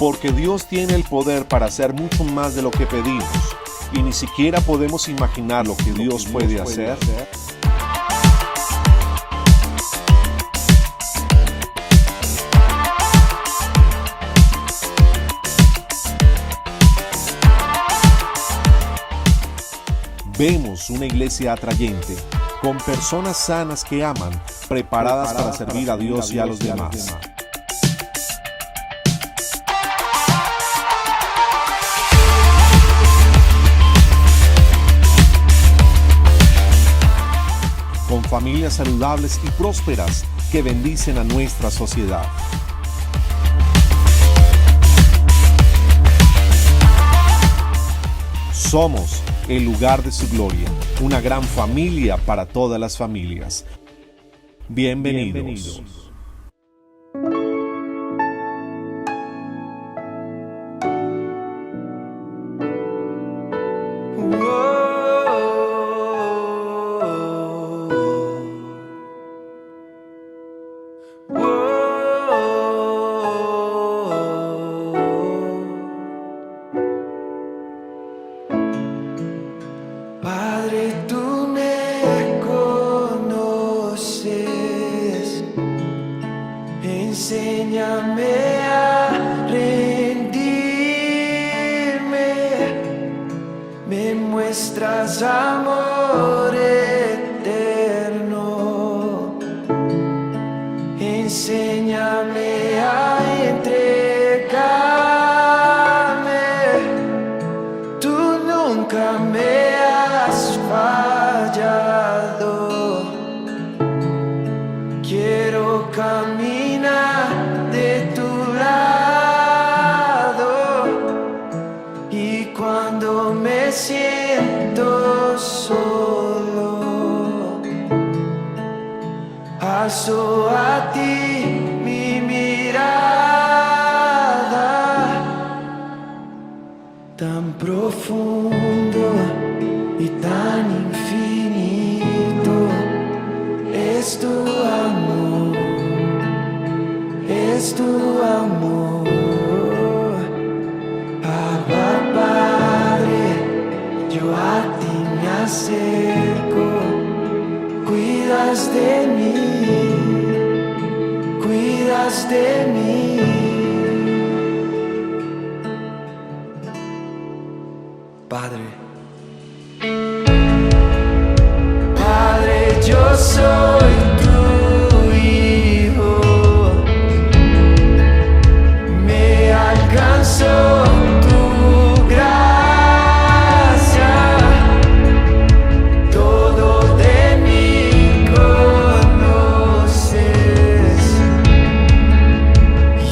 porque Dios tiene el poder para hacer mucho más de lo que pedimos, y ni siquiera podemos imaginar lo que Dios puede hacer. Vemos una iglesia atrayente, con personas sanas que aman, preparadas para servir a Dios y a los demás. Con familias saludables y prósperas que bendicen a nuestra sociedad. Somos el lugar de su gloria, una gran familia para todas las familias. Bienvenidos. Padre, tú me conoces, enséñame a rendirme, me muestras amor eterno, enséñame a entregarme, tú nunca me has fallado. Quiero caminar de tu lado, y cuando me siento solo, alzo a ti mi mirada. Tan profundo y tan infinito es tu amor, es tu amor. Abba, Padre, yo a ti me acerco, cuidas de mí, cuidas de mí. Padre, Padre, yo soy tu hijo, me alcanzó tu gracia, todo de mí conoces,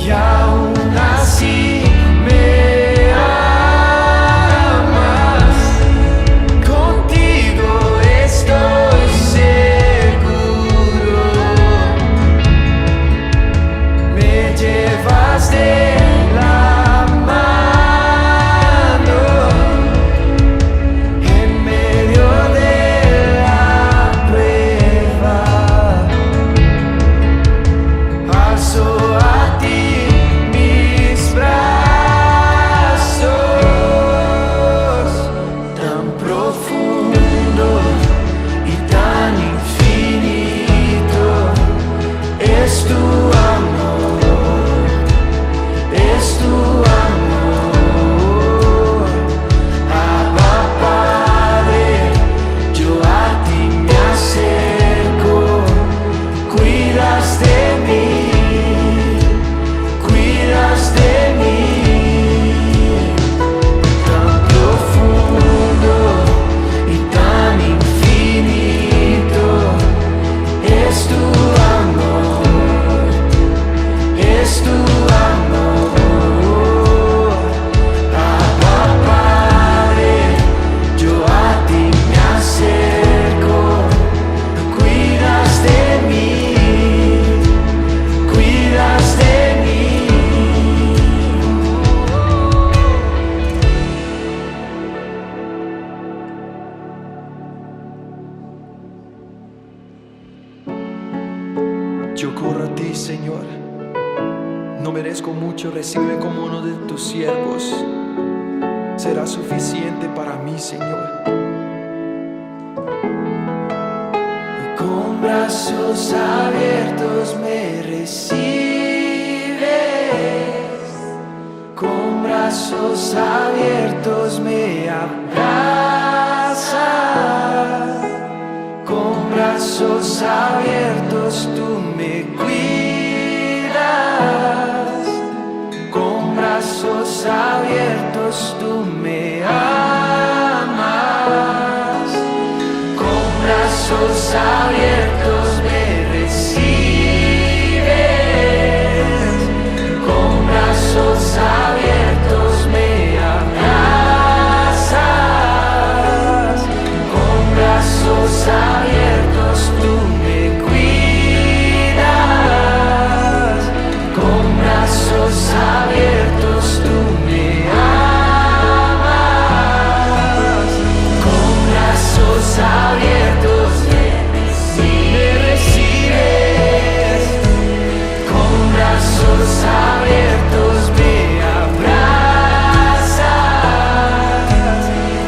y aún así me amas. Contigo estoy seguro. hecho, recibe como uno de tus siervos. Será suficiente para mí, Señor. Con brazos abiertos me recibes, con brazos abiertos me abrazas, con brazos abiertos tú me cuidas, con brazos abiertos tú me amas, con brazos abiertos me recibes, con brazos abiertos me abrazas, con brazos abiertos tú me cuidas, con brazos abiertos tú me amas, con brazos abiertos me recibes, con brazos abiertos me abrazas,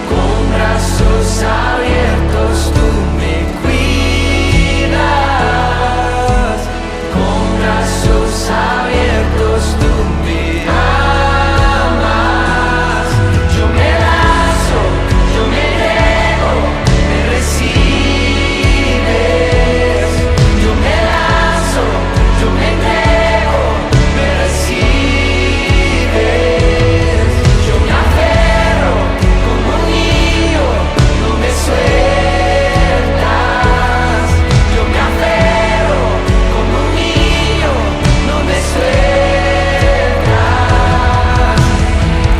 con brazos abiertos tú me cuidas, con brazos abiertos tú me amas. Yo me lanzo, yo me entrego, me recibes. Yo me lanzo, yo me entrego, me recibes. Yo me aferro como un niño, no me sueltas. Yo me aferro como un niño, no me sueltas.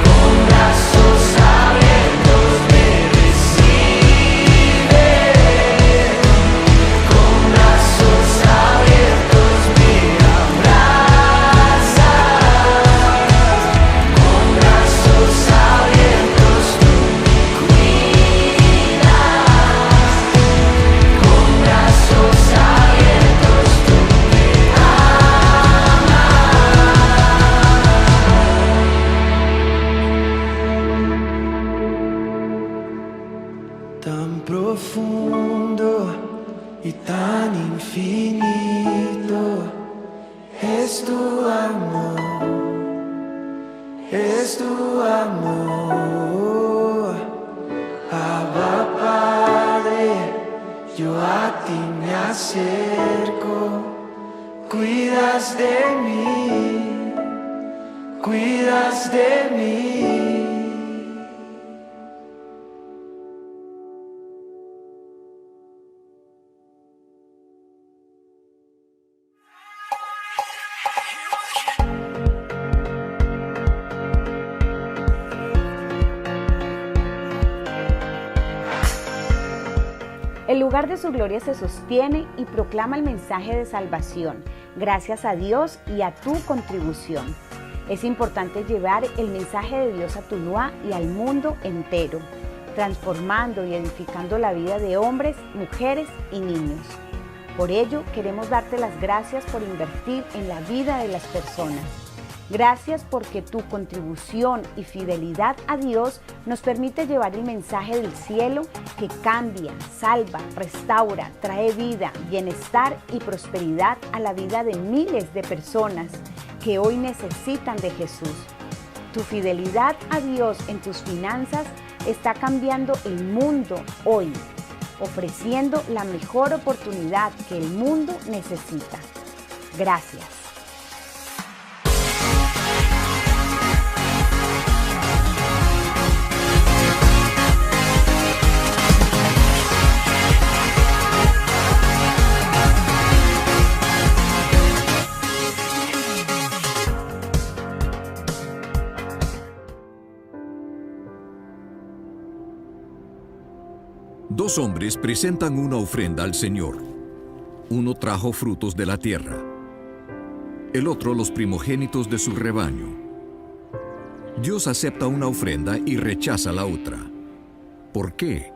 Con brazos abiertos me recibes, con brazos abiertos me abrazas, con brazos abiertos tú me cuidas, con brazos abiertos tú me amas. Tan profundo y tan infinito es tu amor, es tu amor. Abba Padre, yo a ti me acerco, cuidas de mí, cuidas de mí. El lugar de su gloria se sostiene y proclama el mensaje de salvación, gracias a Dios y a tu contribución. Es importante llevar el mensaje de Dios a Tuluá y al mundo entero, transformando y edificando la vida de hombres, mujeres y niños. Por ello, queremos darte las gracias por invertir en la vida de las personas. Gracias porque tu contribución y fidelidad a Dios nos permite llevar el mensaje del cielo que cambia, salva, restaura, trae vida, bienestar y prosperidad a la vida de miles de personas que hoy necesitan de Jesús. Tu fidelidad a Dios en tus finanzas está cambiando el mundo hoy, ofreciendo la mejor oportunidad que el mundo necesita. Gracias. Dos hombres presentan una ofrenda al Señor. Uno trajo frutos de la tierra, el otro los primogénitos de su rebaño. Dios acepta una ofrenda y rechaza la otra. ¿Por qué?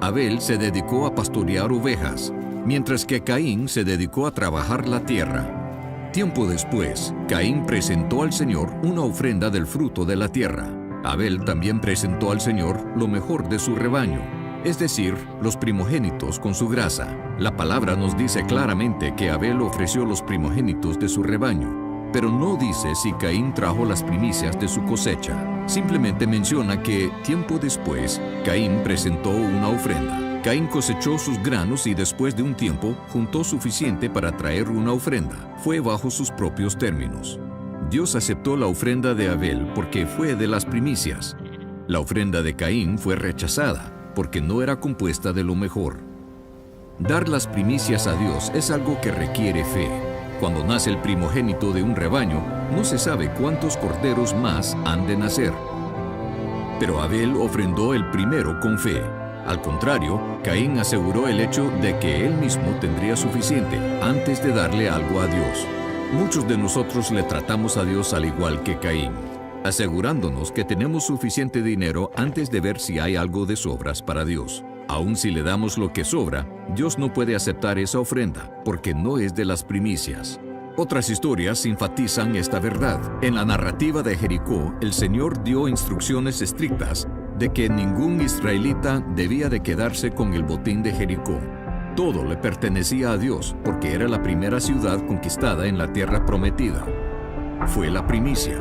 Abel se dedicó a pastorear ovejas, mientras que Caín se dedicó a trabajar la tierra. Tiempo después, Caín presentó al Señor una ofrenda del fruto de la tierra. Abel también presentó al Señor lo mejor de su rebaño, es decir, los primogénitos con su grasa. La palabra nos dice claramente que Abel ofreció los primogénitos de su rebaño, pero no dice si Caín trajo las primicias de su cosecha. Simplemente menciona que, tiempo después, Caín presentó una ofrenda. Caín cosechó sus granos y después de un tiempo juntó suficiente para traer una ofrenda. Fue bajo sus propios términos. Dios aceptó la ofrenda de Abel porque fue de las primicias. La ofrenda de Caín fue rechazada porque no era compuesta de lo mejor. Dar las primicias a Dios es algo que requiere fe. Cuando nace el primogénito de un rebaño, no se sabe cuántos corderos más han de nacer. Pero Abel ofrendó el primero con fe. Al contrario, Caín aseguró el hecho de que él mismo tendría suficiente antes de darle algo a Dios. Muchos de nosotros le tratamos a Dios al igual que Caín, asegurándonos que tenemos suficiente dinero antes de ver si hay algo de sobras para Dios. Aun si le damos lo que sobra, Dios no puede aceptar esa ofrenda porque no es de las primicias. Otras historias enfatizan esta verdad. En la narrativa de Jericó, el Señor dio instrucciones estrictas de que ningún israelita debía de quedarse con el botín de Jericó. Todo le pertenecía a Dios porque era la primera ciudad conquistada en la tierra prometida. Fue la primicia.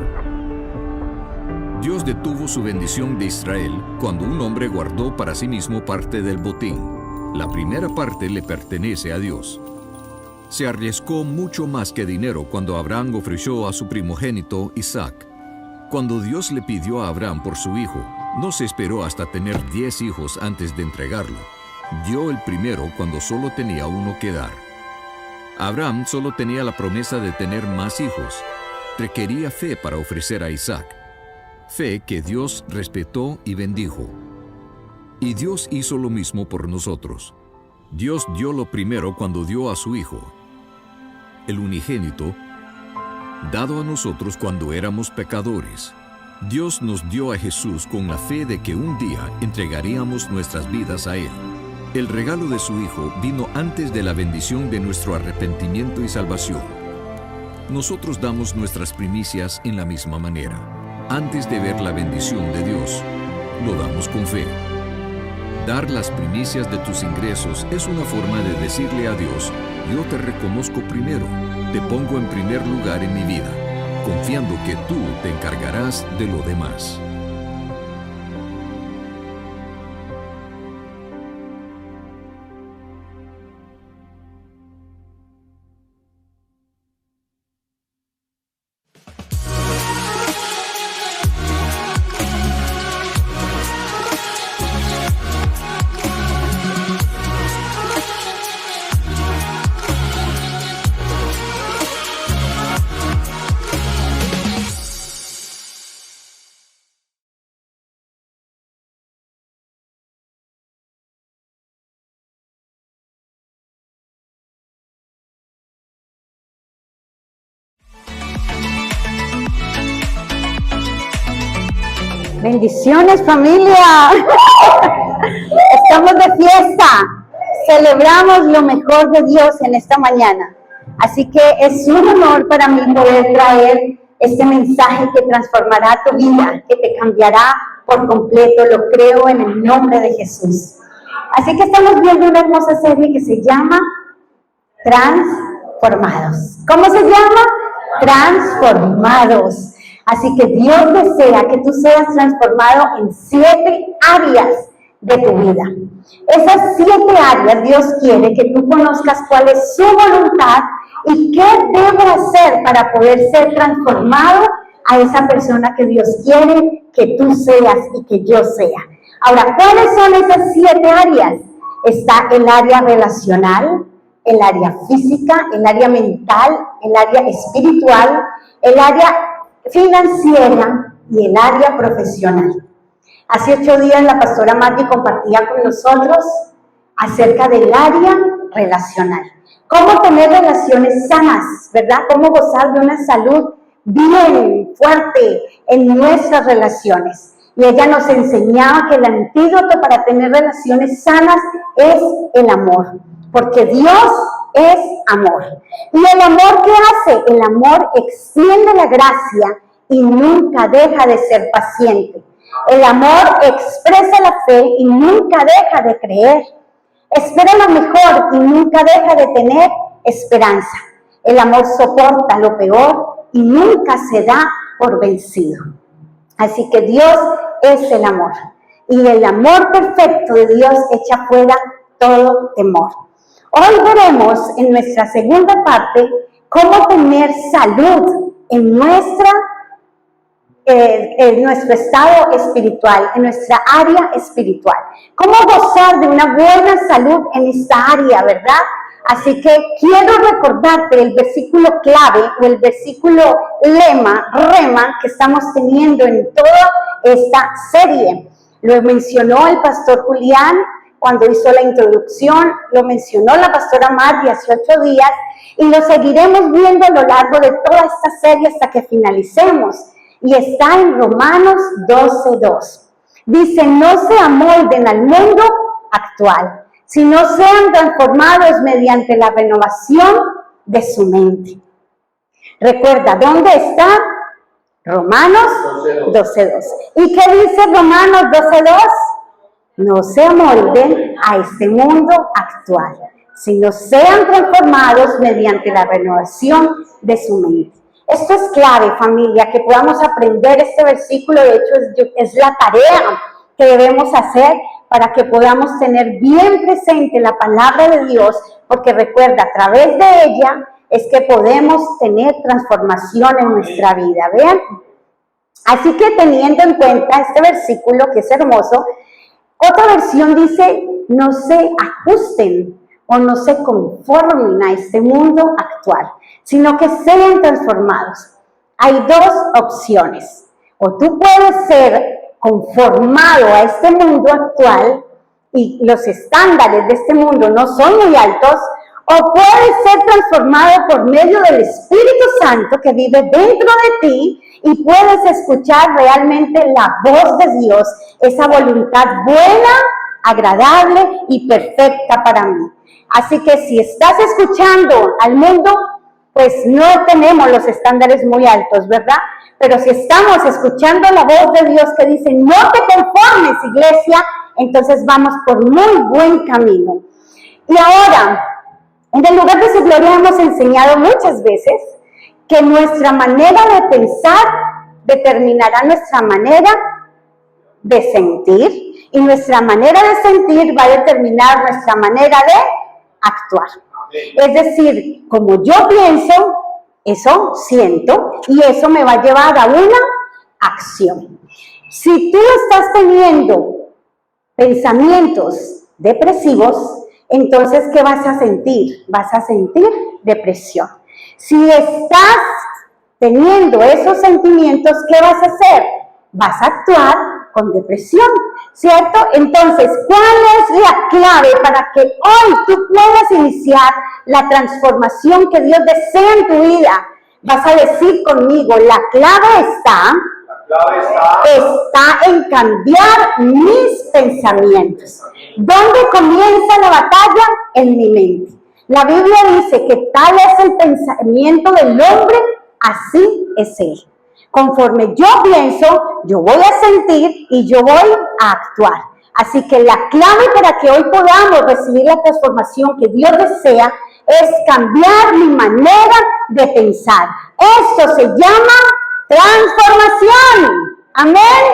Dios detuvo su bendición de Israel cuando un hombre guardó para sí mismo parte del botín. La primera parte le pertenece a Dios. Se arriesgó mucho más que dinero cuando Abraham ofreció a su primogénito Isaac. Cuando Dios le pidió a Abraham por su hijo, no se esperó hasta tener 10 hijos antes de entregarlo. Dio el primero cuando solo tenía uno que dar. Abraham solo tenía la promesa de tener más hijos. Requería fe para ofrecer a Isaac. Fe que Dios respetó y bendijo. Y Dios hizo lo mismo por nosotros. Dios dio lo primero cuando dio a su Hijo, el unigénito, dado a nosotros cuando éramos pecadores. Dios nos dio a Jesús con la fe de que un día entregaríamos nuestras vidas a Él. El regalo de su Hijo vino antes de la bendición de nuestro arrepentimiento y salvación. Nosotros damos nuestras primicias en la misma manera. Antes de ver la bendición de Dios, lo damos con fe. Dar las primicias de tus ingresos es una forma de decirle a Dios: yo te reconozco primero, te pongo en primer lugar en mi vida, confiando que tú te encargarás de lo demás. Bendiciones, familia. Estamos de fiesta. Celebramos lo mejor de Dios en esta mañana. Así que es un honor para mí poder traer este mensaje que transformará tu vida, que te cambiará por completo. Lo creo en el nombre de Jesús. Así que estamos viendo una hermosa serie que se llama Transformados. ¿Cómo se llama? Transformados. Así que Dios desea que tú seas transformado en 7 áreas de tu vida. Esas 7 áreas Dios quiere que tú conozcas cuál es su voluntad y qué debo hacer para poder ser transformado a esa persona que Dios quiere que tú seas y que yo sea. Ahora, ¿cuáles son esas 7 áreas? Está el área relacional, el área física, el área mental, el área espiritual, el área financiera y el área profesional. Hace 8 días la pastora Mati compartía con nosotros acerca del área relacional. Cómo tener relaciones sanas, ¿verdad? Cómo gozar de una salud bien fuerte en nuestras relaciones. Y ella nos enseñaba que el antídoto para tener relaciones sanas es el amor. Porque Dios es amor. ¿Y el amor qué hace? El amor extiende la gracia y nunca deja de ser paciente. El amor expresa la fe y nunca deja de creer. Espera lo mejor y nunca deja de tener esperanza. El amor soporta lo peor y nunca se da por vencido. Así que Dios es el amor. Y el amor perfecto de Dios echa fuera todo temor. Hoy veremos en nuestra segunda parte cómo tener salud en nuestro estado espiritual, en nuestra área espiritual. Cómo gozar de una buena salud en esta área, ¿verdad? Así que quiero recordarte el versículo clave o el versículo rema que estamos teniendo en toda esta serie. Lo mencionó el pastor Julián cuando hizo la introducción, lo mencionó la pastora Mati hace 8 días y lo seguiremos viendo a lo largo de toda esta serie hasta que finalicemos. Y está en Romanos 12:2. Dice, no se amolden al mundo actual, sino sean transformados mediante la renovación de su mente. Recuerda, ¿dónde está? Romanos 12:2. ¿Y qué dice Romanos 12:2? No se amolden a este mundo actual, sino sean transformados mediante la renovación de su mente. Esto es clave, familia, que podamos aprender este versículo. De hecho, es la tarea que debemos hacer para que podamos tener bien presente la palabra de Dios, porque recuerda, a través de ella es que podemos tener transformación en nuestra vida, ¿vean? Así que teniendo en cuenta este versículo, que es hermoso, otra versión dice, no se ajusten o no se conformen a este mundo actual, sino que sean transformados. Hay dos opciones. O tú puedes ser conformado a este mundo actual y los estándares de este mundo no son muy altos, o puedes ser transformado por medio del Espíritu Santo que vive dentro de ti y puedes escuchar realmente la voz de Dios, esa voluntad buena, agradable y perfecta para mí. Así que si estás escuchando al mundo, pues no tenemos los estándares muy altos, ¿verdad? Pero si estamos escuchando la voz de Dios que dice, no te conformes, iglesia, entonces vamos por muy buen camino. Y ahora, en el lugar de su gloria hemos enseñado muchas veces que nuestra manera de pensar determinará nuestra manera de sentir, y nuestra manera de sentir va a determinar nuestra manera de actuar. Es decir, como yo pienso, eso siento, y eso me va a llevar a una acción. Si tú estás teniendo pensamientos depresivos, entonces, ¿qué vas a sentir? Vas a sentir depresión. Si estás teniendo esos sentimientos, ¿qué vas a hacer? Vas a actuar con depresión, ¿cierto? Entonces, ¿cuál es la clave para que hoy tú puedas iniciar la transformación que Dios desea en tu vida? Vas a decir conmigo, la clave está en cambiar mis pensamientos. ¿Dónde comienza la batalla? En mi mente. La Biblia dice que tal es el pensamiento del hombre, así es él. Conforme yo pienso, yo voy a sentir y yo voy a actuar. Así que la clave para que hoy podamos recibir la transformación que Dios desea es cambiar mi manera de pensar. Esto se llama transformación. Amén.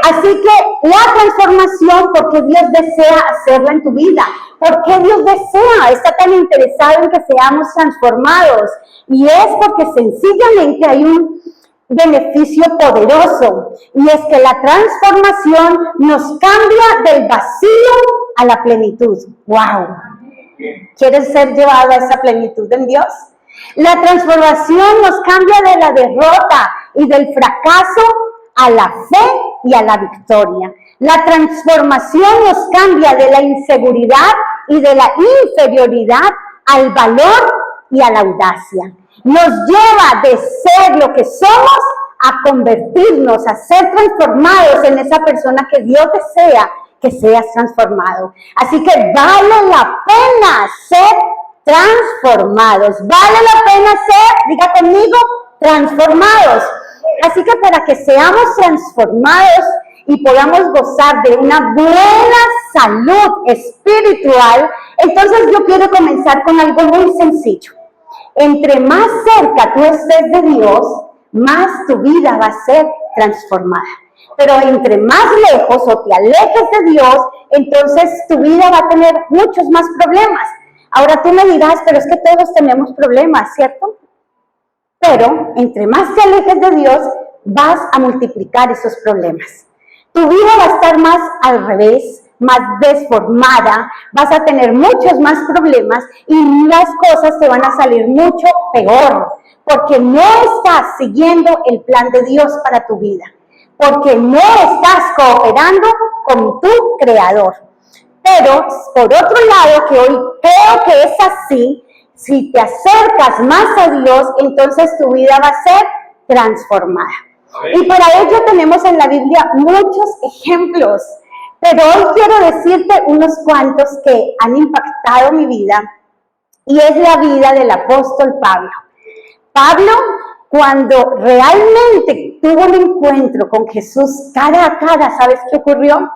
Así que la transformación, porque Dios desea hacerla en tu vida. ¿Por qué Dios desea? Está tan interesado en que seamos transformados. Y es porque sencillamente hay un beneficio poderoso. Y es que la transformación nos cambia del vacío a la plenitud. ¡Wow! ¿Quieres ser llevado a esa plenitud en Dios? La transformación nos cambia de la derrota y del fracaso a la fe y a la victoria. La transformación nos cambia de la inseguridad y de la inferioridad al valor y a la audacia. Nos lleva de ser lo que somos a convertirnos, a ser transformados en esa persona que Dios desea que seas transformado. Así que vale la pena ser transformados. Vale la pena ser, diga conmigo, transformados. Así que para que seamos transformados y podamos gozar de una buena salud espiritual, entonces yo quiero comenzar con algo muy sencillo. Entre más cerca tú estés de Dios, más tu vida va a ser transformada. Pero entre más lejos o te alejes de Dios, entonces tu vida va a tener muchos más problemas. Ahora tú me dirás, pero es que todos tenemos problemas, ¿cierto? Pero entre más te alejes de Dios, vas a multiplicar esos problemas. Tu vida va a estar más al revés, más desformada, vas a tener muchos más problemas y las cosas te van a salir mucho peor, porque no estás siguiendo el plan de Dios para tu vida, porque no estás cooperando con tu Creador. Pero, por otro lado, que hoy creo que es así, si te acercas más a Dios, entonces tu vida va a ser transformada. Y para ello tenemos en la Biblia muchos ejemplos, pero hoy quiero decirte unos cuantos que han impactado mi vida, y es la vida del apóstol Pablo. Pablo, cuando realmente tuvo un encuentro con Jesús cara a cara, ¿sabes qué ocurrió?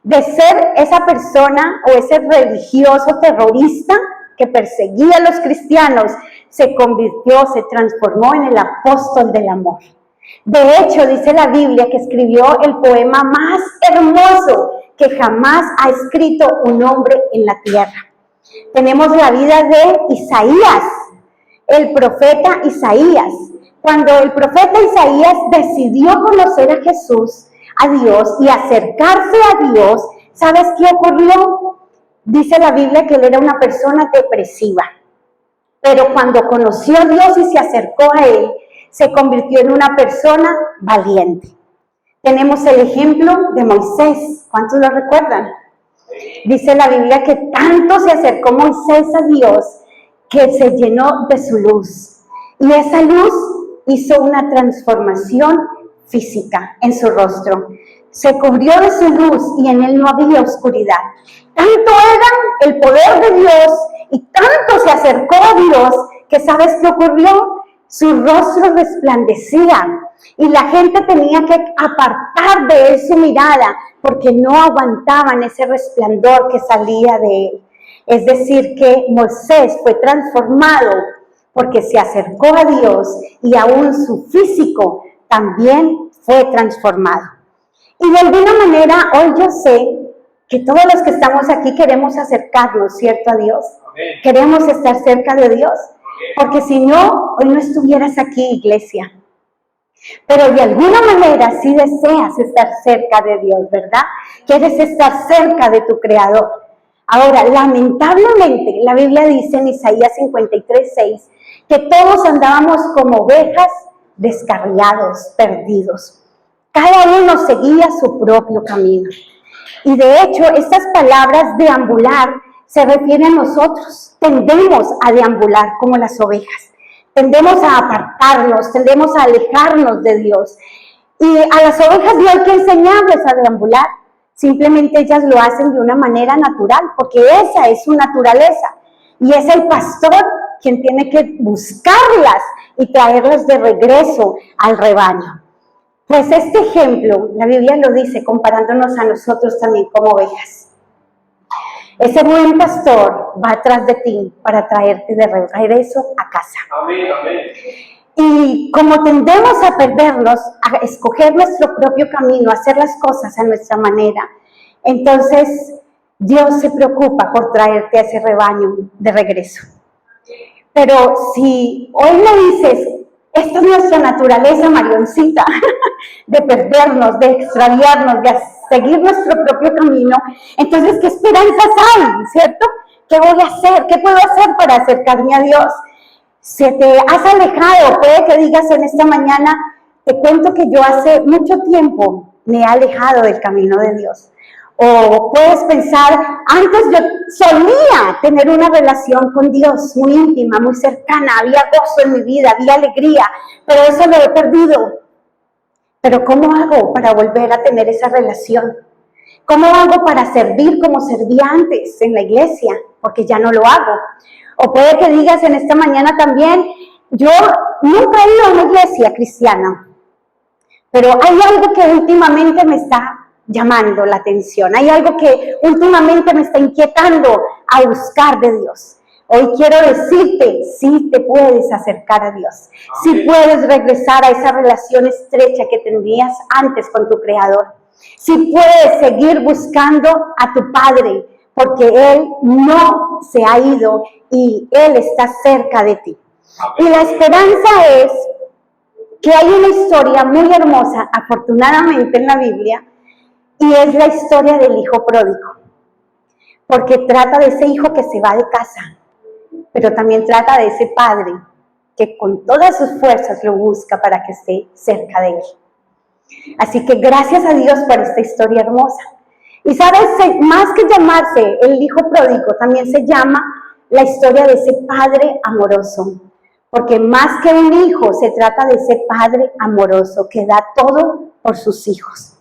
De ser esa persona o ese religioso terrorista que perseguía a los cristianos, se convirtió, se transformó en el apóstol del amor. De hecho, dice la Biblia que escribió el poema más hermoso que jamás ha escrito un hombre en la tierra. Tenemos la vida de Isaías, el profeta Isaías. Cuando el profeta Isaías decidió conocer a Jesús, a Dios, y acercarse a Dios, ¿sabes qué ocurrió? Dice la Biblia que él era una persona depresiva. Pero cuando conoció a Dios y se acercó a él, se convirtió en una persona valiente. Tenemos el ejemplo de Moisés. ¿Cuántos lo recuerdan? Dice la Biblia que tanto se acercó Moisés a Dios que se llenó de su luz. Y esa luz hizo una transformación física en su rostro. Se cubrió de su luz y en él no había oscuridad. Tanto era el poder de Dios y tanto se acercó a Dios que ¿sabes qué ocurrió? Su rostro resplandecía y la gente tenía que apartar de él su mirada porque no aguantaban ese resplandor que salía de él. Es decir, que Moisés fue transformado porque se acercó a Dios y aún su físico también fue transformado. Y de alguna manera hoy yo sé que todos los que estamos aquí queremos acercarnos, ¿cierto? A Dios. Amén. Queremos estar cerca de Dios. Porque si no, hoy no estuvieras aquí, iglesia. Pero de alguna manera sí deseas estar cerca de Dios, ¿verdad? Quieres estar cerca de tu Creador. Ahora, lamentablemente, la Biblia dice en Isaías 53:6 que todos andábamos como ovejas descarriados, perdidos. Cada uno seguía su propio camino. Y de hecho, estas palabras deambular se refieren a nosotros. Tendemos a deambular como las ovejas. Tendemos a apartarnos, tendemos a alejarnos de Dios. Y a las ovejas no hay que enseñarles a deambular. Simplemente ellas lo hacen de una manera natural, porque esa es su naturaleza. Y es el pastor quien tiene que buscarlas y traerlas de regreso al rebaño. Pues este ejemplo, la Biblia lo dice comparándonos a nosotros también como ovejas. Ese buen pastor va atrás de ti para traerte de regreso a casa. Amén, amén. Y como tendemos a perdernos, a escoger nuestro propio camino, a hacer las cosas a nuestra manera, entonces Dios se preocupa por traerte a ese rebaño de regreso. Pero si hoy me dices, esta es nuestra naturaleza, Marioncita, de perdernos, de extraviarnos, de seguir nuestro propio camino, entonces, ¿qué esperanzas hay, cierto? ¿Qué voy a hacer? ¿Qué puedo hacer para acercarme a Dios? Si te has alejado, puede que digas en esta mañana, te cuento que yo hace mucho tiempo me he alejado del camino de Dios. O puedes pensar, antes yo solía tener una relación con Dios muy íntima, muy cercana, había gozo en mi vida, había alegría, pero eso lo he perdido. Pero ¿cómo hago para volver a tener esa relación? ¿Cómo hago para servir como servía antes en la iglesia? Porque ya no lo hago. O puede que digas en esta mañana también, yo nunca he ido a una iglesia cristiana, pero hay algo que últimamente me está llamando la atención, hay algo que últimamente me está inquietando a buscar de Dios. Hoy quiero decirte, sí te puedes acercar a Dios, sí puedes regresar a esa relación estrecha que tenías antes con tu Creador, sí puedes seguir buscando a tu Padre, porque Él no se ha ido y Él está cerca de ti. Y la esperanza es que hay una historia muy hermosa, afortunadamente en la Biblia, y es la historia del hijo pródigo, porque trata de ese hijo que se va de casa, pero también trata de ese padre que con todas sus fuerzas lo busca para que esté cerca de él. Así que gracias a Dios por esta historia hermosa. Y sabes, más que llamarse el hijo pródigo, también se llama la historia de ese padre amoroso, porque más que un hijo se trata de ese padre amoroso que da todo por sus hijos.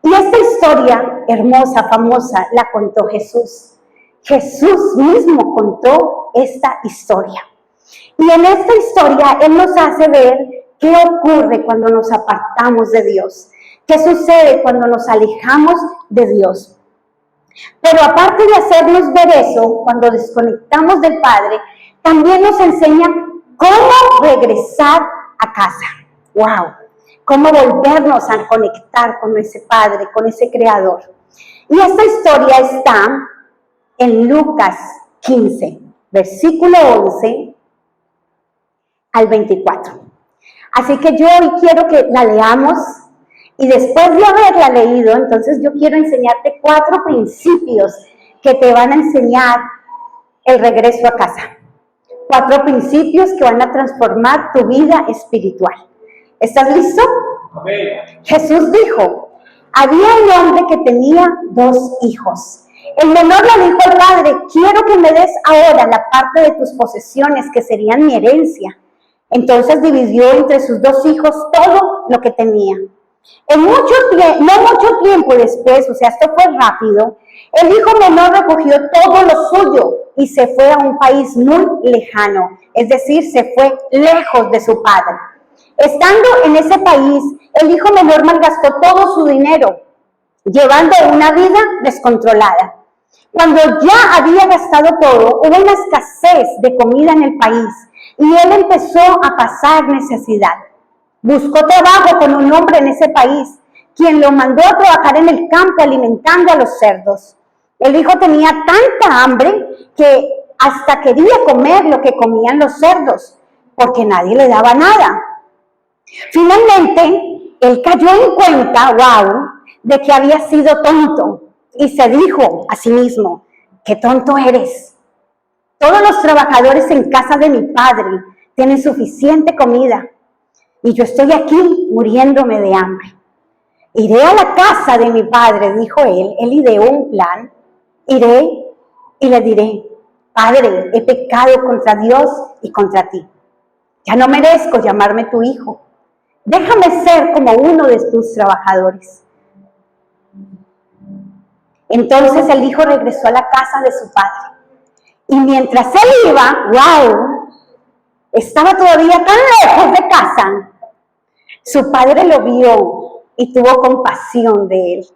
Y esta historia hermosa, famosa, la contó Jesús. Jesús mismo contó esta historia. Y en esta historia Él nos hace ver qué ocurre cuando nos apartamos de Dios, qué sucede cuando nos alejamos de Dios. Pero aparte de hacernos ver eso, cuando desconectamos del Padre, también nos enseña cómo regresar a casa. ¡Wow! Cómo volvernos a conectar con ese Padre, con ese Creador. Y esta historia está en Lucas 15, versículo 11 al 24. Así que yo hoy quiero que la leamos y después de haberla leído, entonces yo quiero enseñarte 4 principios que te van a enseñar el regreso a casa. 4 principios que van a transformar tu vida espiritual. ¿Estás listo? Amén. Jesús dijo, había un hombre que tenía 2 hijos. El menor le dijo al padre, quiero que me des ahora la parte de tus posesiones que serían mi herencia. Entonces dividió entre sus 2 hijos todo lo que tenía. No mucho tiempo después, o sea, esto fue rápido, el hijo menor recogió todo lo suyo y se fue a un país muy lejano, es decir, se fue lejos de su padre. Estando en ese país, el hijo menor malgastó todo su dinero, llevando una vida descontrolada. Cuando ya había gastado todo, hubo una escasez de comida en el país y él empezó a pasar necesidad. Buscó trabajo con un hombre en ese país, quien lo mandó a trabajar en el campo alimentando a los cerdos. El hijo tenía tanta hambre que hasta quería comer lo que comían los cerdos, porque nadie le daba nada. Finalmente, él cayó en cuenta, de que había sido tonto y se dijo a sí mismo, ¡qué tonto eres! Todos los trabajadores en casa de mi padre tienen suficiente comida y yo estoy aquí muriéndome de hambre. Iré a la casa de mi padre, dijo él. Él ideó un plan. Iré y le diré, Padre, he pecado contra Dios y contra ti. Ya no merezco llamarme tu hijo. Déjame ser como uno de tus trabajadores. Entonces el hijo regresó a la casa de su padre. Y mientras él iba, estaba todavía tan lejos de casa, su padre lo vio y tuvo compasión de él.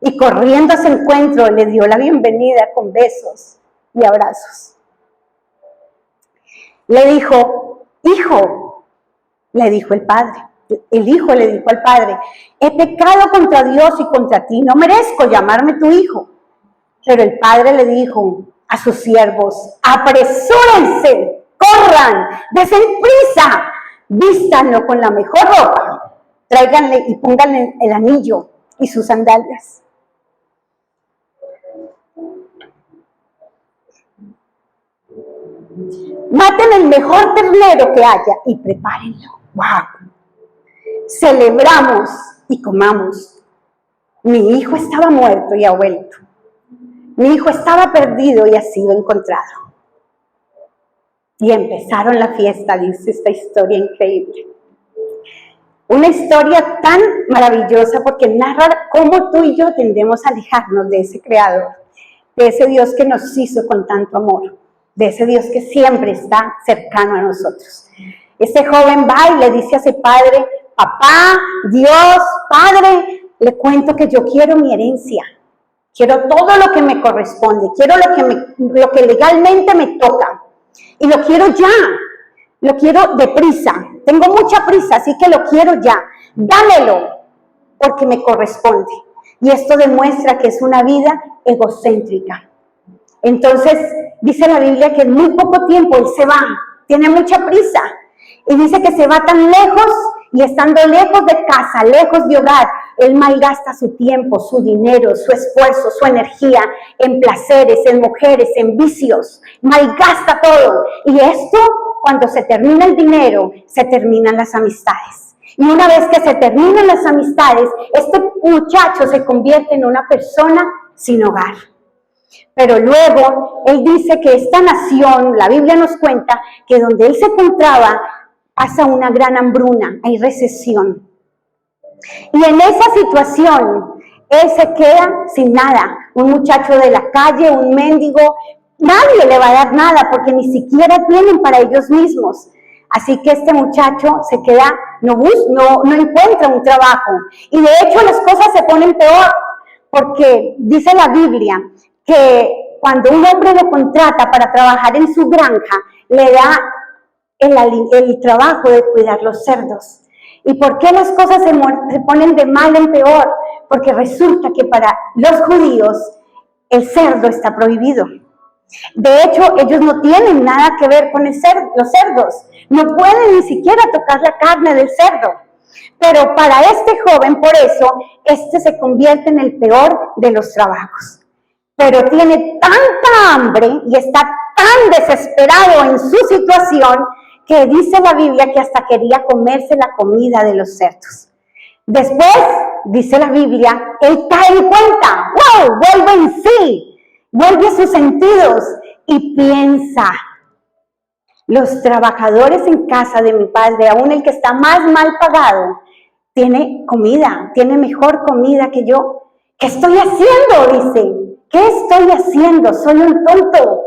Y corriendo a su encuentro le dio la bienvenida con besos y abrazos. Le dijo, hijo, le dijo el padre. El hijo le dijo al padre, he pecado contra Dios y contra ti, no merezco llamarme tu hijo. Pero el padre le dijo a sus siervos, apresúrense, corran, desen prisa, vístanlo con la mejor ropa, tráiganle y pónganle el anillo y sus sandalias. Maten el mejor ternero que haya y prepárenlo. Celebramos y comamos. Mi hijo estaba muerto y ha vuelto. Mi hijo estaba perdido y ha sido encontrado. Y empezaron la fiesta, dice esta historia increíble. Una historia tan maravillosa porque narra cómo tú y yo tendemos a alejarnos de ese Creador, de ese Dios que nos hizo con tanto amor. de ese Dios que siempre está cercano a nosotros. Este joven va y le dice a su padre: papá, Dios, Padre, le cuento que yo quiero mi herencia, quiero todo lo que me corresponde, quiero lo que legalmente me toca, y lo quiero ya, lo quiero deprisa, tengo mucha prisa, así que lo quiero ya, dámelo, porque me corresponde. Y esto demuestra que es una vida egocéntrica. Entonces, dice la Biblia que en muy poco tiempo él se va, tiene mucha prisa, y dice que se va tan lejos, y estando lejos de casa, lejos de hogar, él malgasta su tiempo, su dinero, su esfuerzo, su energía en placeres, en mujeres, en vicios, malgasta todo. Y esto, cuando se termina el dinero, se terminan las amistades. Y una vez que se terminan las amistades, este muchacho se convierte en una persona sin hogar. Pero luego, él dice que esta nación, la Biblia nos cuenta, que donde él se encontraba, pasa una gran hambruna, hay recesión. Y en esa situación, él se queda sin nada. Un muchacho de la calle, un mendigo, nadie le va a dar nada porque ni siquiera tienen para ellos mismos. Así que este muchacho se queda, no encuentra un trabajo. Y de hecho las cosas se ponen peor, porque dice la Biblia que cuando un hombre lo contrata para trabajar en su granja, le da el trabajo de cuidar los cerdos. ¿Y por qué las cosas se ponen de mal en peor? Porque resulta que para los judíos el cerdo está prohibido. De hecho, ellos no tienen nada que ver con los cerdos. No pueden ni siquiera tocar la carne del cerdo. Pero para este joven, por eso, este se convierte en el peor de los trabajos. Pero tiene tanta hambre y está tan desesperado en su situación que dice la Biblia que hasta quería comerse la comida de los cerdos. Después, dice la Biblia, él cae en cuenta, ¡wow! Vuelve en sí, vuelve a sus sentidos y piensa: los trabajadores en casa de mi padre, aún el que está más mal pagado, tiene comida, tiene mejor comida que yo. ¿Qué estoy haciendo?, dice. ¿Qué estoy haciendo? Soy un tonto.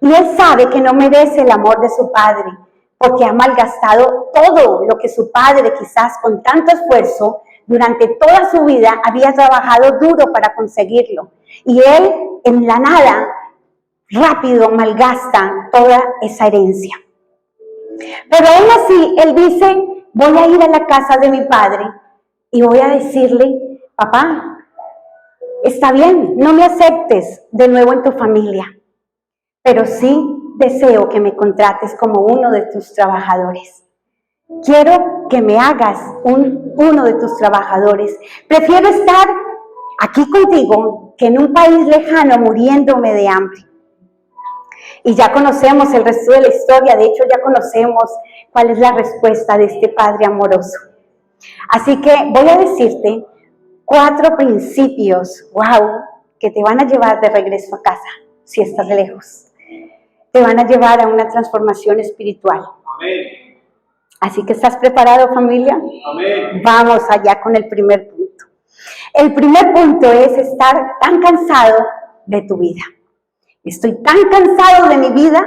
Y él sabe que no merece el amor de su padre, porque ha malgastado todo lo que su padre, quizás con tanto esfuerzo, durante toda su vida había trabajado duro para conseguirlo. Y él, en la nada, rápido malgasta toda esa herencia. Pero aún así, él dice: voy a ir a la casa de mi padre y voy a decirle: papá, está bien, no me aceptes de nuevo en tu familia, pero sí deseo que me contrates como uno de tus trabajadores. Quiero que me hagas uno de tus trabajadores. Prefiero estar aquí contigo que en un país lejano muriéndome de hambre. Y ya conocemos el resto de la historia. De hecho, ya conocemos cuál es la respuesta de este padre amoroso. Así que voy a decirte 4 principios, que te van a llevar de regreso a casa si estás lejos. Te van a llevar a una transformación espiritual. Amén. Así que, ¿estás preparado, familia? Amén. Vamos allá con el primer punto. El primer punto es estar tan cansado de tu vida. Estoy tan cansado de mi vida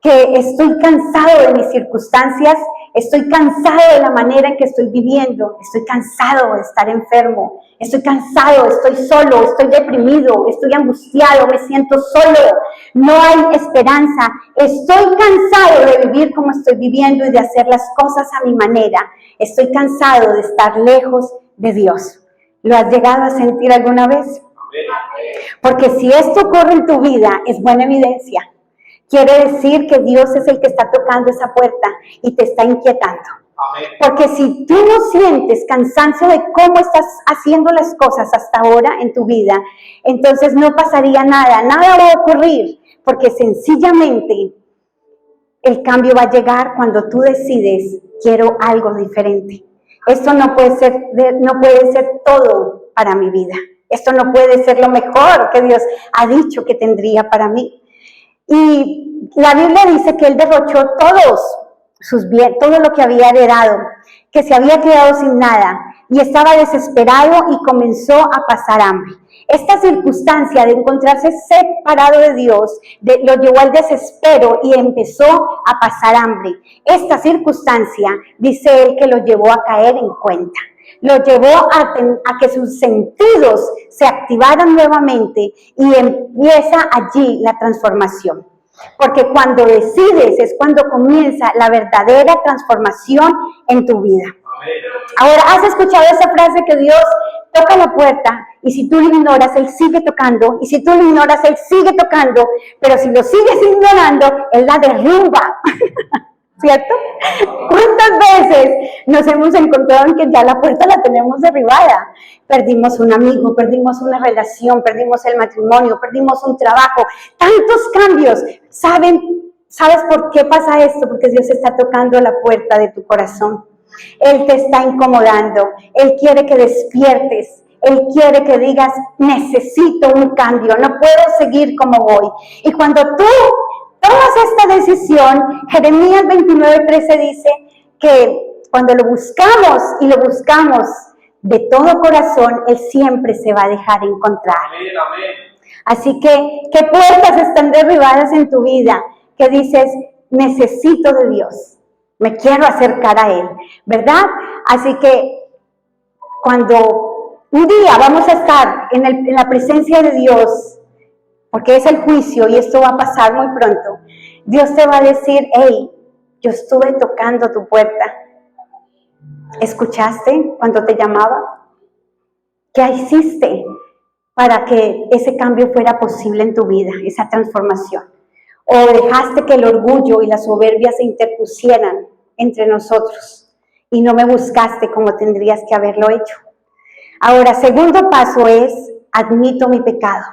que estoy cansado de mis circunstancias, estoy cansado de la manera en que estoy viviendo, estoy cansado de estar enfermo, estoy cansado, estoy solo, estoy deprimido, estoy angustiado, me siento solo, no hay esperanza, estoy cansado de vivir como estoy viviendo y de hacer las cosas a mi manera, estoy cansado de estar lejos de Dios. ¿Lo has llegado a sentir alguna vez? Porque si esto ocurre en tu vida, es buena evidencia. Quiere decir que Dios es el que está tocando esa puerta y te está inquietando. Amén. Porque si tú no sientes cansancio de cómo estás haciendo las cosas hasta ahora en tu vida, entonces no pasaría nada, nada va a ocurrir, porque sencillamente el cambio va a llegar cuando tú decides: quiero algo diferente. Esto no puede ser todo para mi vida. Esto no puede ser lo mejor que Dios ha dicho que tendría para mí. Y la Biblia dice que él derrochó todo lo que había heredado, que se había quedado sin nada. y estaba desesperado y comenzó a pasar hambre. Esta circunstancia de encontrarse separado de Dios lo llevó al desespero y empezó a pasar hambre. Esta circunstancia, dice él, que lo llevó a caer en cuenta. Lo llevó a que sus sentidos se activaran nuevamente y empieza allí la transformación. Porque cuando decides es cuando comienza la verdadera transformación en tu vida. Ahora, ¿has escuchado esa frase que Dios toca la puerta y si tú lo ignoras, Él sigue tocando? Y si tú lo ignoras, Él sigue tocando, pero si lo sigues ignorando, Él la derrumba. ¿Cierto? ¿Cuántas veces nos hemos encontrado en que ya la puerta la tenemos derribada? Perdimos un amigo, perdimos una relación, perdimos el matrimonio, perdimos un trabajo, tantos cambios. ¿Sabes por qué pasa esto? Porque Dios está tocando la puerta de tu corazón. Él te está incomodando, Él quiere que despiertes, Él quiere que digas, necesito un cambio, no puedo seguir como voy. Y cuando tú tomas esta decisión, Jeremías 29:13 dice que cuando lo buscamos y lo buscamos de todo corazón, Él siempre se va a dejar encontrar. Amén, amén. Así que, ¿qué puertas están derribadas en tu vida? Que dices, necesito de Dios, me quiero acercar a Él, ¿verdad? Así que cuando un día vamos a estar en la presencia de Dios, porque es el juicio y esto va a pasar muy pronto, Dios te va a decir, hey, yo estuve tocando tu puerta. ¿Escuchaste cuando te llamaba? ¿Qué hiciste para que ese cambio fuera posible en tu vida, esa transformación? ¿O dejaste que el orgullo y la soberbia se interpusieran entre nosotros y no me buscaste como tendrías que haberlo hecho? Ahora, segundo paso es, admito mi pecado.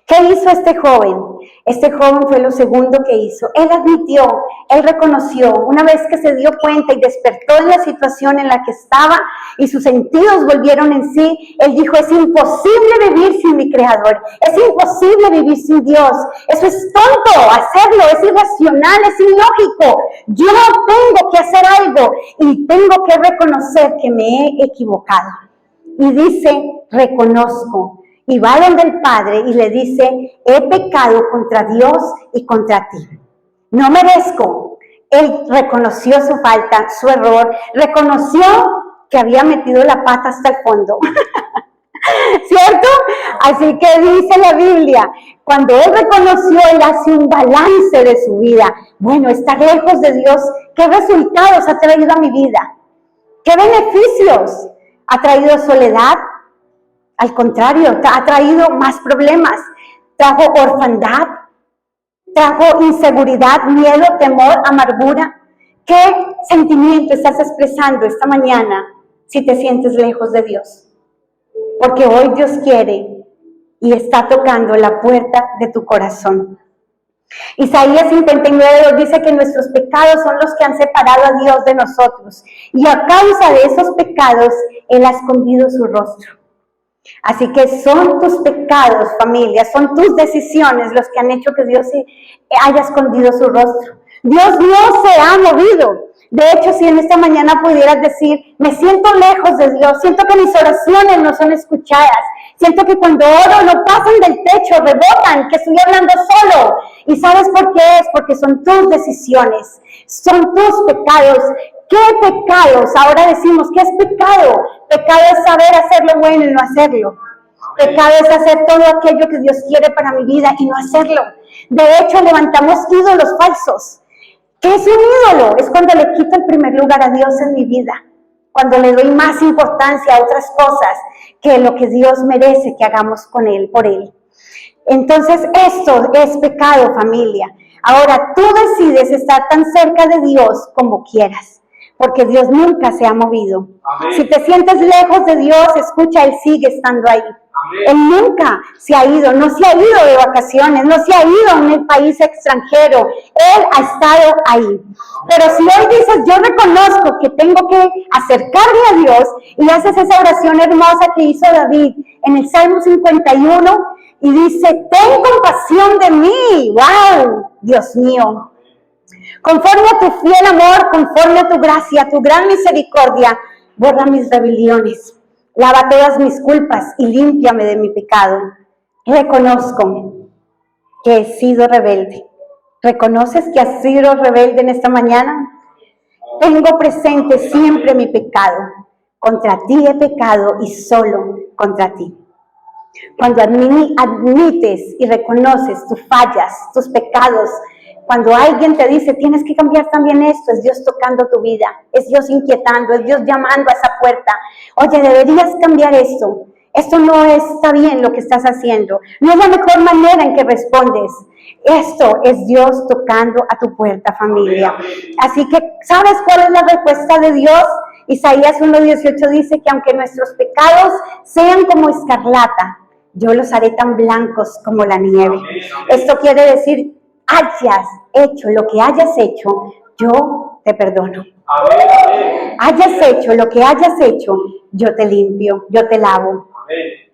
¿Qué hizo este joven? Este joven fue lo segundo que hizo. Él admitió, él reconoció, una vez que se dio cuenta y despertó en la situación en la que estaba y sus sentidos volvieron en sí, él dijo, es imposible vivir sin mi Creador, es imposible vivir sin Dios, eso es tonto hacerlo, es irracional, es ilógico, yo tengo que hacer algo y tengo que reconocer que me he equivocado. Y dice, reconozco. Y va donde el Padre y le dice, he pecado contra Dios y contra ti. No merezco. Él reconoció su falta, su error, reconoció que había metido la pata hasta el fondo. ¿Cierto? Así que dice la Biblia, cuando él reconoció, él hace un balance de su vida. Bueno, estar lejos de Dios, ¿qué resultados ha traído a mi vida? ¿Qué beneficios? ¿Ha traído soledad? Al contrario, ha traído más problemas, trajo orfandad, trajo inseguridad, miedo, temor, amargura. ¿Qué sentimiento estás expresando esta mañana si te sientes lejos de Dios? Porque hoy Dios quiere y está tocando la puerta de tu corazón. Isaías 59:2 dice que nuestros pecados son los que han separado a Dios de nosotros y a causa de esos pecados Él ha escondido su rostro. Así que son tus pecados, familia, son tus decisiones los que han hecho que Dios haya escondido su rostro. Dios no se ha movido. De hecho, si en esta mañana pudieras decir, me siento lejos de Dios, siento que mis oraciones no son escuchadas, siento que cuando oro no pasan del techo, rebotan, que estoy hablando solo. ¿Y sabes por qué es? Porque son tus decisiones, son tus pecados. ¿Qué pecados? Ahora decimos, ¿qué es pecado? Pecado es saber hacer lo bueno y no hacerlo. Pecado es hacer todo aquello que Dios quiere para mi vida y no hacerlo. De hecho, levantamos ídolos falsos. ¿Qué es un ídolo? Es cuando le quito el primer lugar a Dios en mi vida. Cuando le doy más importancia a otras cosas que lo que Dios merece que hagamos con Él, por Él. Entonces, esto es pecado, familia. Ahora, tú decides estar tan cerca de Dios como quieras. Porque Dios nunca se ha movido. Amén. Si te sientes lejos de Dios, escucha, Él sigue estando ahí. Amén. Él nunca se ha ido, no se ha ido de vacaciones, no se ha ido a un país extranjero. Él ha estado ahí. Pero si hoy dices, yo reconozco que tengo que acercarme a Dios, y haces esa oración hermosa que hizo David en el Salmo 51, y dice, ten compasión de mí. ¡Wow! Dios mío. Conforme a tu fiel amor, conforme a tu gracia, tu gran misericordia, borra mis rebeliones, lava todas mis culpas y límpiame de mi pecado. Reconozco que he sido rebelde. ¿Reconoces que has sido rebelde en esta mañana? Tengo presente siempre mi pecado. Contra ti he pecado y solo contra ti. Cuando admites y reconoces tus fallas, tus pecados, cuando alguien te dice, tienes que cambiar también esto, es Dios tocando tu vida, es Dios inquietando, es Dios llamando a esa puerta. Oye, deberías cambiar esto. Esto no está bien lo que estás haciendo. No es la mejor manera en que respondes. Esto es Dios tocando a tu puerta, familia. Así que, ¿sabes cuál es la respuesta de Dios? Isaías 1:18 dice que aunque nuestros pecados sean como escarlata, yo los haré tan blancos como la nieve. Esto quiere decir, hayas hecho lo que hayas hecho, yo te perdono. Hayas hecho lo que hayas hecho, yo te limpio, yo te lavo.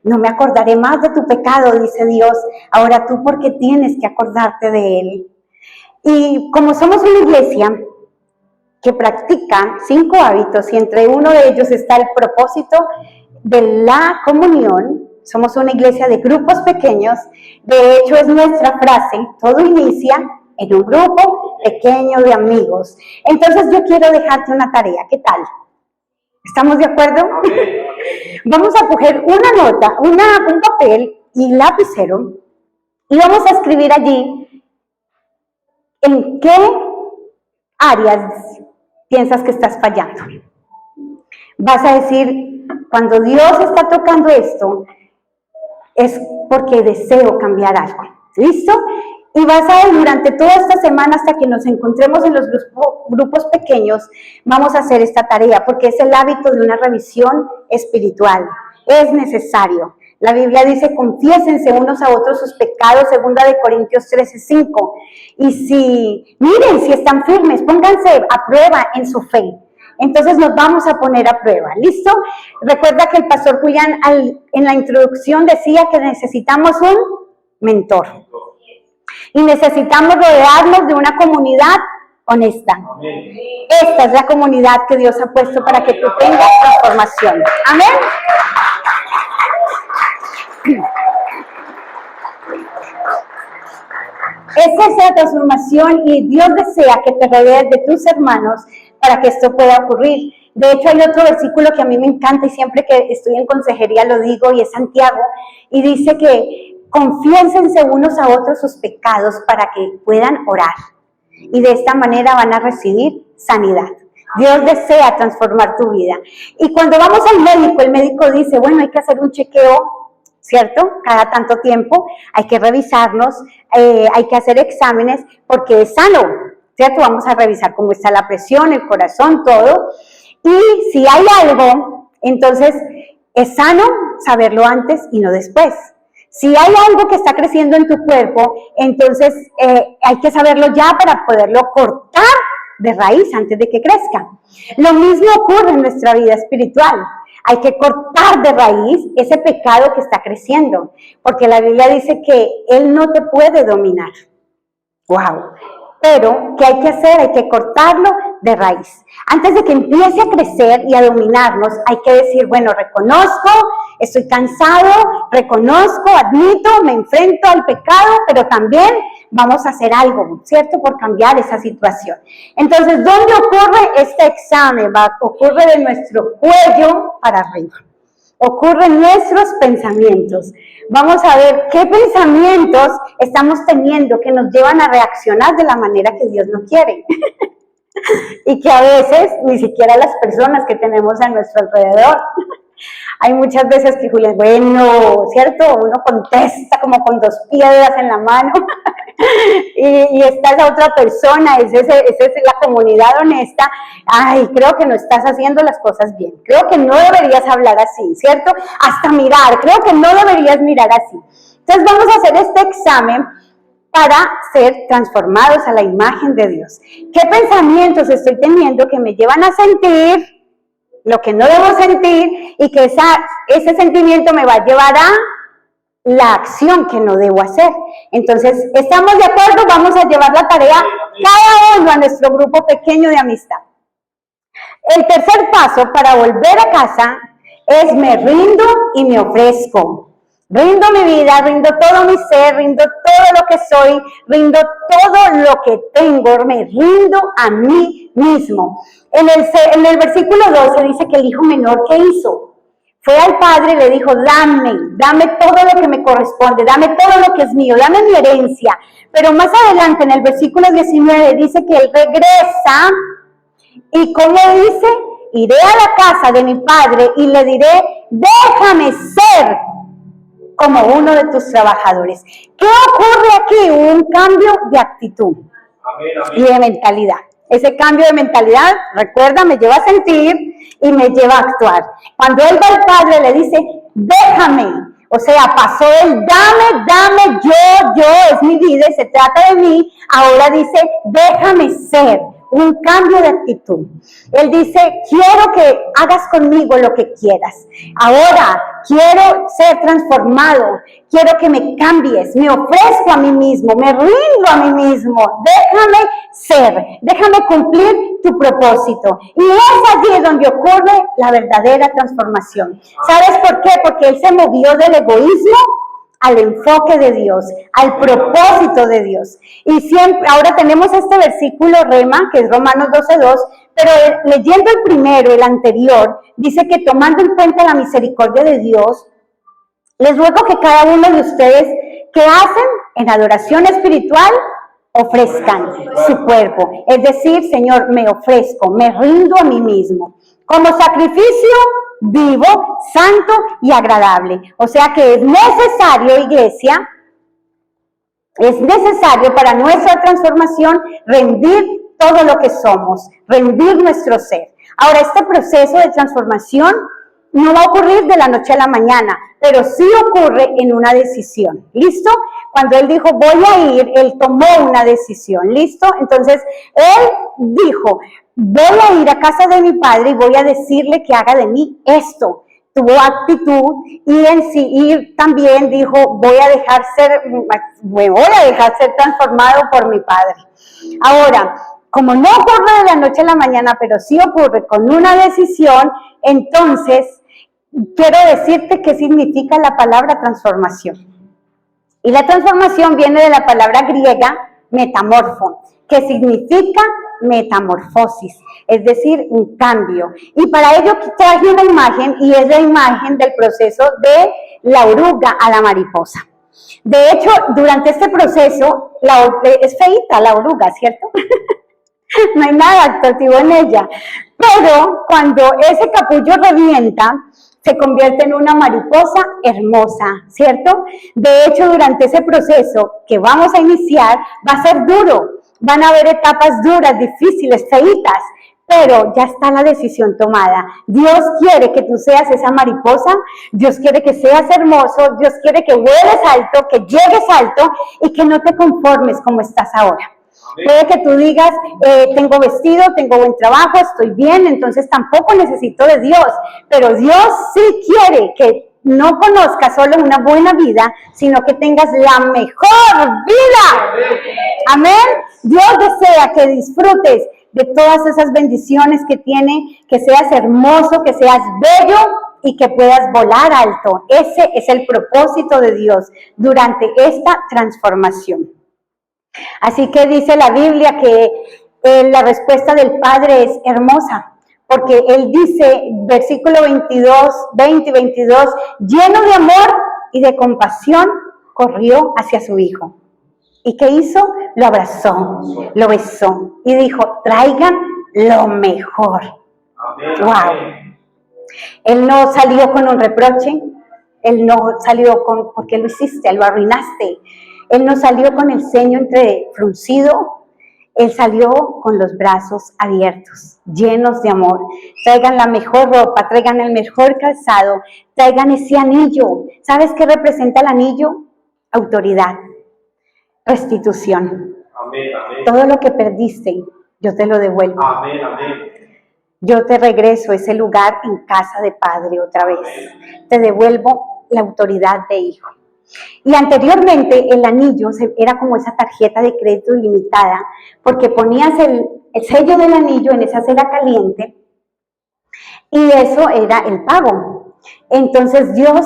No me acordaré más de tu pecado, dice Dios. Ahora tú, ¿por qué tienes que acordarte de él? Y como somos una iglesia que practica 5 hábitos y entre uno de ellos está el propósito de la comunión, somos una iglesia de grupos pequeños. De hecho, es nuestra frase, todo inicia en un grupo pequeño de amigos. Entonces yo quiero dejarte una tarea, ¿qué tal? ¿Estamos de acuerdo? Vamos a coger una nota, un papel y lapicero y vamos a escribir allí en qué áreas piensas que estás fallando. Vas a decir, cuando Dios está tocando esto, es porque deseo cambiar algo. ¿Listo? Y vas a ver, durante toda esta semana, hasta que nos encontremos en los grupos pequeños, vamos a hacer esta tarea, porque es el hábito de una revisión espiritual. Es necesario. La Biblia dice, confiésense unos a otros sus pecados, 2 Corintios 13:5. Y miren, si están firmes, pónganse a prueba en su fe. Entonces nos vamos a poner a prueba, ¿listo? Recuerda que el pastor Julián en la introducción decía que necesitamos un mentor. Y necesitamos rodearnos de una comunidad honesta. Amén. Esta es la comunidad que Dios ha puesto para que tú tengas transformación. Amén. Esa es la transformación y Dios desea que te rodees de tus hermanos para que esto pueda ocurrir. De hecho, hay otro versículo que a mí me encanta y siempre que estoy en consejería lo digo, y es Santiago, y dice que confiénsense unos a otros sus pecados para que puedan orar. Y de esta manera van a recibir sanidad. Dios desea transformar tu vida. Y cuando vamos al médico, el médico dice, bueno, hay que hacer un chequeo, ¿cierto? Cada tanto tiempo hay que revisarnos, hay que hacer exámenes porque es sano, ¿cierto? Vamos a revisar cómo está la presión, el corazón, todo. Y si hay algo, entonces es sano saberlo antes y no después. Si hay algo que está creciendo en tu cuerpo, entonces hay que saberlo ya para poderlo cortar de raíz antes de que crezca. Lo mismo ocurre en nuestra vida espiritual. Hay que cortar de raíz ese pecado que está creciendo, porque la Biblia dice que Él no te puede dominar. ¡Wow! Pero, ¿qué hay que hacer? Hay que cortarlo de raíz. Antes de que empiece a crecer y a dominarnos, hay que decir, bueno, reconozco, estoy cansado, reconozco, admito, me enfrento al pecado, pero también vamos a hacer algo, ¿cierto? Por cambiar esa situación. Entonces, ¿dónde ocurre este examen? Ocurre de nuestro cuello para arriba. Ocurre en nuestros pensamientos. Vamos a ver qué pensamientos estamos teniendo que nos llevan a reaccionar de la manera que Dios no quiere. Y que a veces ni siquiera las personas que tenemos a nuestro alrededor. Hay muchas veces que Julián, bueno, ¿cierto? Uno contesta como con 2 piedras en la mano. y está esa otra persona, esa es la comunidad honesta. Ay, creo que no estás haciendo las cosas bien. Creo que no deberías hablar así, ¿cierto? Hasta mirar, creo que no deberías mirar así. Entonces vamos a hacer este examen para ser transformados a la imagen de Dios. ¿Qué pensamientos estoy teniendo que me llevan a sentir lo que no debo sentir y que ese sentimiento me va a llevar a la acción que no debo hacer? Entonces, ¿estamos de acuerdo? Vamos a llevar la tarea cada uno a nuestro grupo pequeño de amistad. El tercer paso para volver a casa es me rindo y me ofrezco. Rindo mi vida, rindo todo mi ser, rindo todo lo que soy, rindo todo lo que tengo, me rindo a mí mismo. En el versículo 12 dice que el hijo menor, ¿qué hizo? Fue al padre y le dijo, dame todo lo que me corresponde, dame todo lo que es mío, dame mi herencia. Pero más adelante en el versículo 19 dice que él regresa y ¿cómo dice? Iré a la casa de mi padre y le diré, déjame ser como uno de tus trabajadores. ¿Qué ocurre aquí? Un cambio de actitud y de mentalidad. Ese cambio de mentalidad, recuerda, me lleva a sentir y me lleva a actuar. Cuando él va al padre le dice, déjame. O sea, pasó el dame, yo, es mi vida y se trata de mí. Ahora dice, déjame ser. Un cambio de actitud. Él dice, quiero que hagas conmigo lo que quieras. Ahora quiero ser transformado. Quiero que me cambies. Me ofrezco a mí mismo. Me rindo a mí mismo. Déjame ser. Déjame cumplir tu propósito. Y es allí donde ocurre la verdadera transformación. ¿Sabes por qué? Porque él se movió del egoísmo al enfoque de Dios, al propósito de Dios. Y siempre, ahora tenemos este versículo rema, que es Romanos 12:2, pero leyendo el primero, el anterior, dice que tomando en cuenta la misericordia de Dios, les ruego que cada uno de ustedes que hacen en adoración espiritual, ofrezcan su cuerpo. Es decir, Señor, me ofrezco, me rindo a mí mismo, como sacrificio vivo, santo y agradable. O sea que es necesario, iglesia, es necesario para nuestra transformación rendir todo lo que somos, rendir nuestro ser. Ahora, este proceso de transformación no va a ocurrir de la noche a la mañana, pero sí ocurre en una decisión. ¿Listo? Cuando él dijo, voy a ir, él tomó una decisión. ¿Listo? Entonces, él dijo, voy a ir a casa de mi padre y voy a decirle que haga de mí esto. Tuvo actitud y en sí y también dijo, me voy a dejar ser transformado por mi padre. Ahora, como no ocurre de la noche a la mañana, pero sí ocurre con una decisión, entonces quiero decirte qué significa la palabra transformación. Y la transformación viene de la palabra griega metamorfo, que significa metamorfosis, es decir, un cambio. Y para ello traje una imagen, y es la imagen del proceso de la oruga a la mariposa. De hecho, durante este proceso, es feíta la oruga, ¿cierto? No hay nada atractivo en ella. Pero cuando ese capullo revienta, se convierte en una mariposa hermosa, ¿cierto? De hecho, durante ese proceso que vamos a iniciar, va a ser duro. Van a haber etapas duras, difíciles, feitas, pero ya está la decisión tomada. Dios quiere que tú seas esa mariposa, Dios quiere que seas hermoso, Dios quiere que vueles alto, que llegues alto y que no te conformes como estás ahora. Puede que tú digas, tengo vestido, tengo buen trabajo, estoy bien, entonces tampoco necesito de Dios. Pero Dios sí quiere que no conozcas solo una buena vida, sino que tengas la mejor vida. Amén. Dios desea que disfrutes de todas esas bendiciones que tiene, que seas hermoso, que seas bello y que puedas volar alto. Ese es el propósito de Dios durante esta transformación. Así que dice la Biblia que la respuesta del Padre es hermosa, porque Él dice, versículo 20 y 22, lleno de amor y de compasión, corrió hacia su hijo. ¿Y qué hizo? Lo abrazó, lo besó y dijo, traigan lo mejor. ¡Wow! Él no salió con un reproche, Él no salió con, ¿por qué lo hiciste? Lo arruinaste. Él no salió con el ceño fruncido, Él salió con los brazos abiertos, llenos de amor. Traigan la mejor ropa, traigan el mejor calzado, traigan ese anillo. ¿Sabes qué representa el anillo? Autoridad, restitución. Amén, amén. Todo lo que perdiste, yo te lo devuelvo. Amén, amén. Yo te regreso a ese lugar en casa de Padre otra vez. Amén. Te devuelvo la autoridad de hijo. Y anteriormente el anillo era como esa tarjeta de crédito ilimitada, porque ponías el sello del anillo en esa cera caliente Y eso era el pago. Entonces Dios,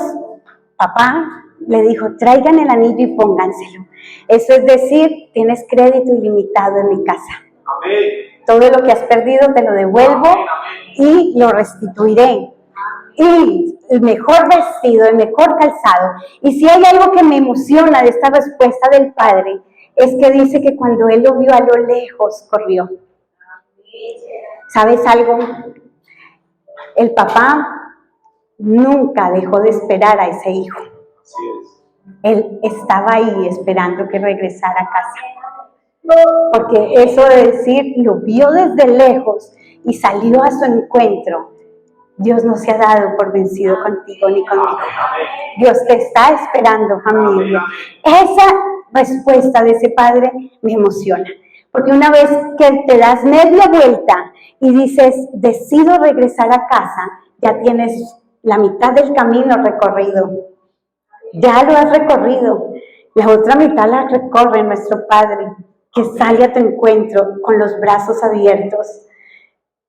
papá, le dijo, traigan el anillo y pónganselo. Eso es decir, tienes crédito ilimitado en mi casa. Amén. Todo lo que has perdido te lo devuelvo y lo restituiré. Y el mejor vestido, el mejor calzado. Y si hay algo que me emociona de esta respuesta del padre, es que dice que cuando él lo vio a lo lejos, corrió. ¿Sabes algo? El papá nunca dejó de esperar a ese hijo. Así es. Él estaba ahí esperando que regresara a casa. Porque eso de decir, lo vio desde lejos y salió a su encuentro. Dios no se ha dado por vencido contigo ni conmigo. Dios te está esperando, familia. Esa respuesta de ese padre me emociona. Porque una vez que te das media vuelta y dices, decido regresar a casa, ya tienes la mitad del camino recorrido. Ya lo has recorrido. La otra mitad la recorre nuestro Padre, que sale a tu encuentro con los brazos abiertos.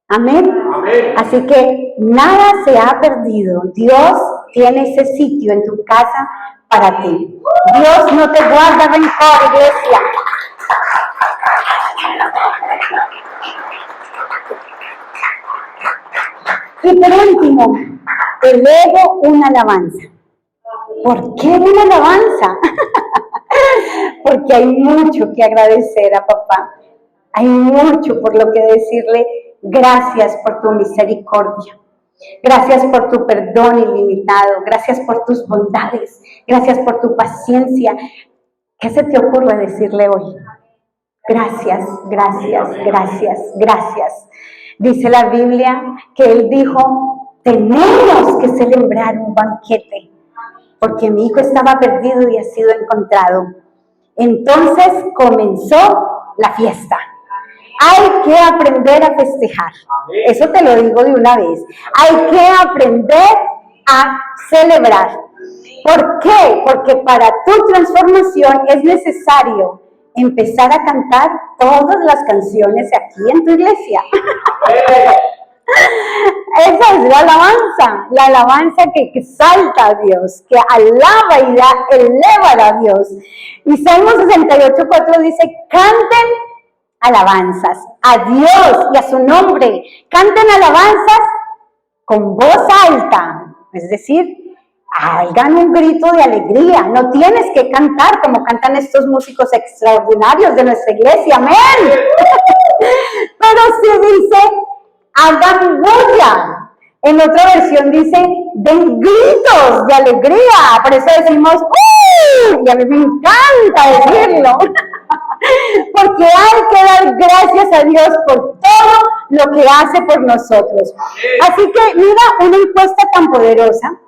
Amén. Amén. Así que nada se ha perdido. Dios tiene ese sitio en tu casa para ti. Dios no te guarda rencor, iglesia. Y por último, elevo una alabanza. ¿Por qué una alabanza? Porque hay mucho que agradecer a papá. Hay mucho por lo que decirle gracias por tu misericordia. Gracias por tu perdón ilimitado. Gracias por tus bondades. Gracias por tu paciencia. ¿Qué se te ocurre decirle hoy? Gracias, gracias, gracias, gracias. Dice la Biblia que él dijo, tenemos que celebrar un banquete, porque mi hijo estaba perdido y ha sido encontrado. Entonces comenzó la fiesta. Hay que aprender a festejar. Eso te lo digo de una vez. Hay que aprender a celebrar. ¿Por qué? Porque para tu transformación es necesario empezar a cantar todas las canciones aquí en tu iglesia. Esa es la alabanza que exalta a Dios, que alaba y eleva a Dios. Y Salmo 68:4 dice, canten alabanzas a Dios y a su nombre. Canten alabanzas con voz alta, es decir, hagan un grito de alegría. No tienes que cantar como cantan estos músicos extraordinarios de nuestra iglesia, amén. Pero sí dice, hagan bulla. En otra versión dice, den gritos de alegría. Por eso decimos, ¡uy! Y a mí me encanta decirlo. Porque hay que dar gracias a Dios por todo lo que hace por nosotros. Así que mira una encuesta tan poderosa,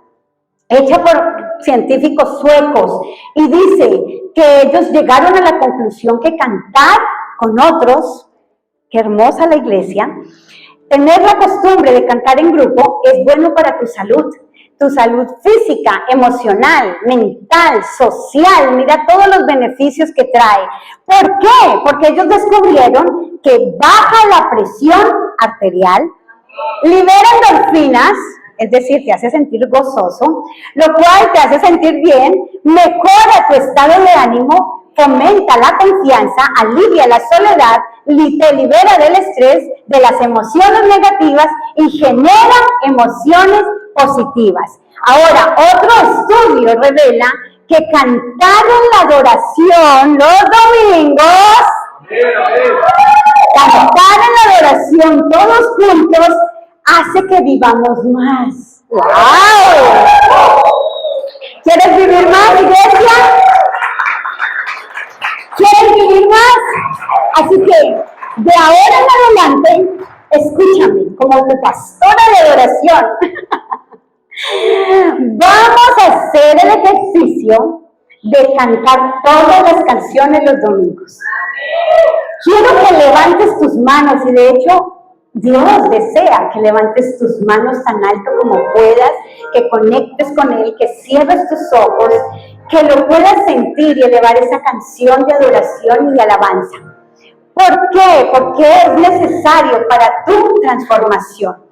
hecha por científicos suecos, y dice que ellos llegaron a la conclusión que cantar con otros, qué hermosa la iglesia, tener la costumbre de cantar en grupo es bueno para tu salud física, emocional, mental, social. Mira todos los beneficios que trae. ¿Por qué? Porque ellos descubrieron que baja la presión arterial, libera endorfinas, es decir, te hace sentir gozoso, lo cual te hace sentir bien, mejora tu estado de ánimo, fomenta la confianza, alivia la soledad, te libera del estrés, de las emociones negativas y genera emociones positivas. Ahora, otro estudio revela que cantar en la adoración los domingos, cantar en la adoración todos juntos, hace que vivamos más. ¡Wow! ¿Quieres vivir más, iglesia? ¿Quieres vivir más? Así que, de ahora en adelante, escúchame, como tu pastora de adoración, vamos a hacer el ejercicio de cantar todas las canciones los domingos. Quiero que levantes tus manos, y de hecho, Dios desea que levantes tus manos tan alto como puedas, que conectes con Él, que cierres tus ojos, que lo puedas sentir y elevar esa canción de adoración y de alabanza. ¿Por qué? Porque es necesario para tu transformación.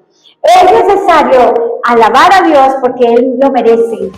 Es necesario alabar a Dios porque Él lo merece.